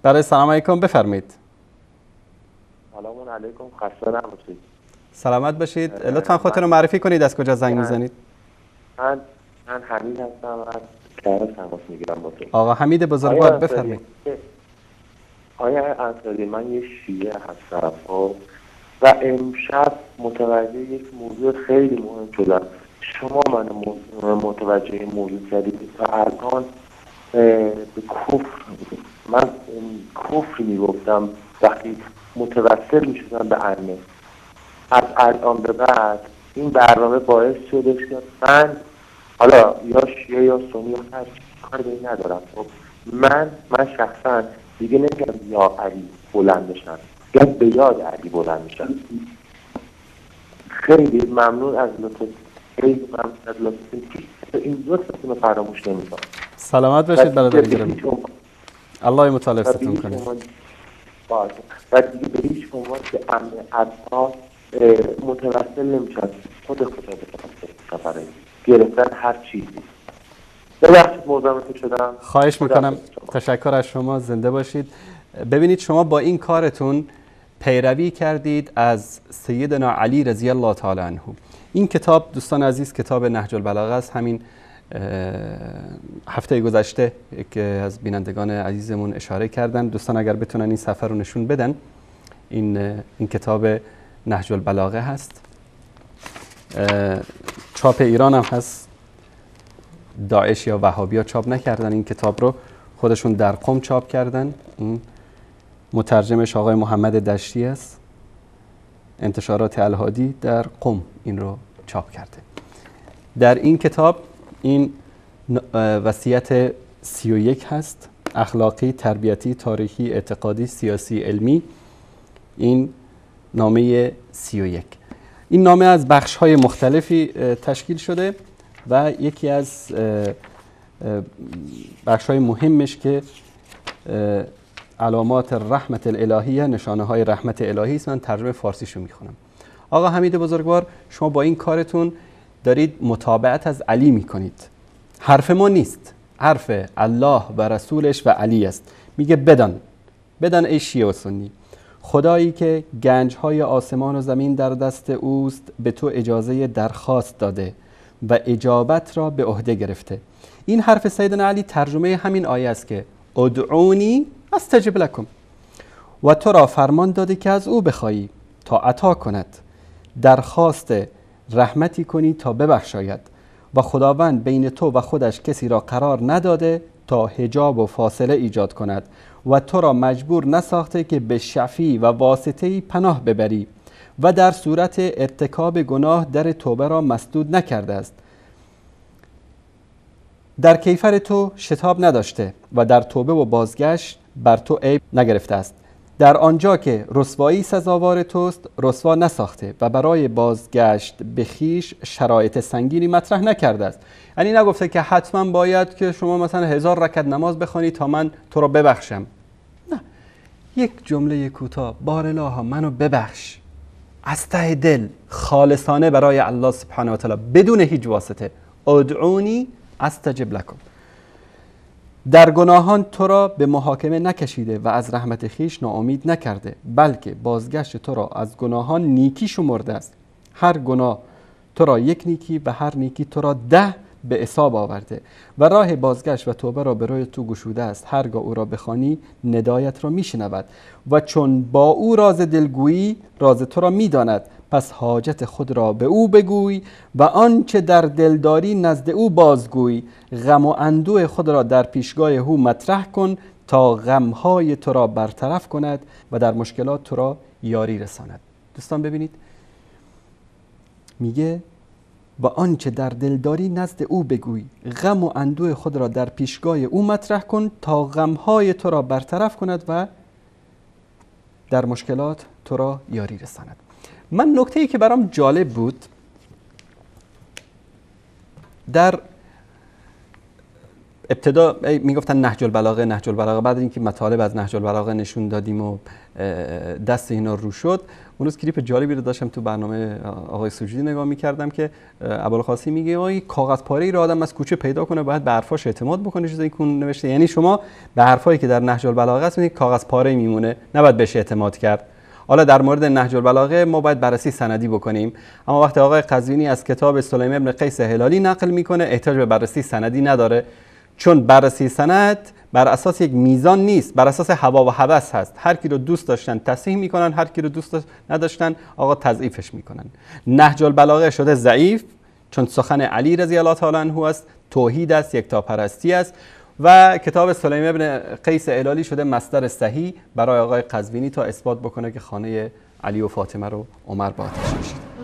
برای سلام علیکم بفرمایید. سلام علیکم، خسته نباشید. سلامت باشید. لطفا خودتون رو معرفی کنید، از کجا زنگ میزنید؟ من حمید هستم، از کرج تماس میگیرم با تو. آقا حمید بزرگوار بفرمایید. آیا انصاری، من یه شیعه هستم و امشب متوجه یک موضوع خیلی مهم شدم. شما من متوجه این موضوع کردید و الان به من کفر میگفتم وقتی متوسل میشدم به ائمه. از الان به بعد این برنامه باعث شده که من حالا یا شیعه یا سنی یا هر کاری به این ندارم. من شخصا دیگه نمیگم یا علی بلند بشن، یا به یاد علی بلند میشن. خیلی ممنون از لطف، خیلی ممنون از لطف. این لطفتون رو فراموش نمیکنم. سلامت باشید برادر گرامی. الله متعال حفظتون کنه. و دیگه به هیچ عنوان که امن عطا متوسل نمیشن. خود خدا سفره گرفتن هر چیزی. ببخشید مزاحمتون شدم. خواهش میکنم. تشکر از شما. زنده باشید. ببینید شما با این کارتون پیروی کردید از سیدنا علی رضی الله تعالی عنه. این کتاب دوستان عزیز کتاب نهج البلاغه است. همین هفته گذشته که از بینندگان عزیزمون اشاره کردن، دوستان اگر بتونن این صفحه رو نشون بدن. این کتاب نهج البلاغه هست، چاپ ایران هم هست. داعش یا وهابیا چاپ نکردن این کتاب رو، خودشون در قم چاپ کردن. این مترجمش آقای محمد دشتی است. انتشارات الهادی در قم این رو چاپ کرده. در این کتاب این وصیت 31 هست، اخلاقی، تربیتی، تاریخی، اعتقادی، سیاسی، علمی. این نامه 31. این نامه از بخش‌های مختلفی تشکیل شده و یکی از بخش‌های مهمش که علامات رحمت الالهیه، نشانه‌های رحمت الهی است. من ترجمه فارسیشو میخونم. آقا حمید بزرگوار، شما با این کارتون دارید متابعت از علی میکنید. حرف ما نیست، حرف الله و رسولش و علی است. میگه بدان ای شیعه و سنی، خدایی که گنج‌های آسمان و زمین در دست اوست به تو اجازه درخواست داده و اجابت را به عهده گرفته. این حرف سیدنا علی ترجمه همین آیه است که ادعونی استجب لکم، و تو را فرمان داده که از او بخوایی تا عطا کند، درخواست رحمتی کنی تا ببخشاید، و خداوند بین تو و خودش کسی را قرار نداده تا حجاب و فاصله ایجاد کند و تو را مجبور نساخته که به شفیع و واسطه‌ای پناه ببری و در صورت ارتکاب گناه در توبه را مسدود نکرده است. در کیفر تو شتاب نداشته و در توبه و بازگشت بر تو عیب نگرفته است. در آنجا که رسوایی سزاوار توست رسوا نساخته و برای بازگشت به خویش شرایط سنگینی مطرح نکرده است. یعنی نگفته که حتما باید که شما مثلا 1000 رکعت نماز بخوانی تا من تو رو ببخشم. نه، یک جمله کوتاه، بارالله منو ببخش، از ته دل، خالصانه برای الله سبحانه و تعالی، بدون هیچ واسطه. ادعونی استجب لکم. در گناهان تو را به محاکمه نکشیده و از رحمت خیش ناامید نکرده، بلکه بازگشت تو را از گناهان نیکی شمرده است. هر گناه تو را 1 نیکی و هر نیکی تو را 10 به حساب آورده و راه بازگشت و توبه را به روی تو گشوده است. هرگاه او را بخوانی ندایت را میشنود و چون با او راز دلگویی راز تو را میداند. پس حاجت خود را به او بگوی و آنچه در دلداری نزد او بازگوی. غم و اندوه خود را در پیشگاه او مطرح کن تا غمهای تو را برطرف کند و در مشکلات تو را یاری رساند. دوستان ببینید، میگه و آنچه در دلداری نزد او بگوی، غم و اندوه خود را در پیشگاه او مطرح کن تا غمهای تو را برطرف کند و در مشکلات تو را یاری رساند. من نکته‌ای که برام جالب بود، در ابتدا میگفتن نهج البلاغه، بعد اینکه مطالب از نهج البلاغه نشون دادیم و دست اینا رو شد، اون روز کلیپ جالبی رو داشتم تو برنامه آقای سجودی نگاه میکردم که ابوالقاسم میگه آقا کاغذ پاره ای رو آدم از کوچه پیدا کنه باید به حرفاش اعتماد بکنه، چیزی که اون نوشته. یعنی شما به حرفایی که در نهج البلاغه است میگید کاغذ پاره میمونه، نباید بهش اعتماد کرد. حالا در مورد نهج البلاغه ما باید بررسی سندی بکنیم، اما وقتی آقای قزوینی از کتاب سلیم ابن قیس هلالی نقل میکنه احتیاج به بررسی سندی نداره، چون بررسی سند بر اساس یک میزان نیست، بر اساس هوا و هوس هست. هر کی رو دوست داشتن تصحیح میکنن، هر کی رو دوست نداشتن آقا تضعیفش میکنن. نهج البلاغه شده ضعیف چون سخن علی رضی الله تعالی عنه است، توحید است، یکتاپرستی است، و کتاب سلیم ابن قیس هلالی شده مصدر صحیح برای آقای قزوینی تا اثبات بکنه که خانه علی و فاطمه رو عمر با آتش کشید.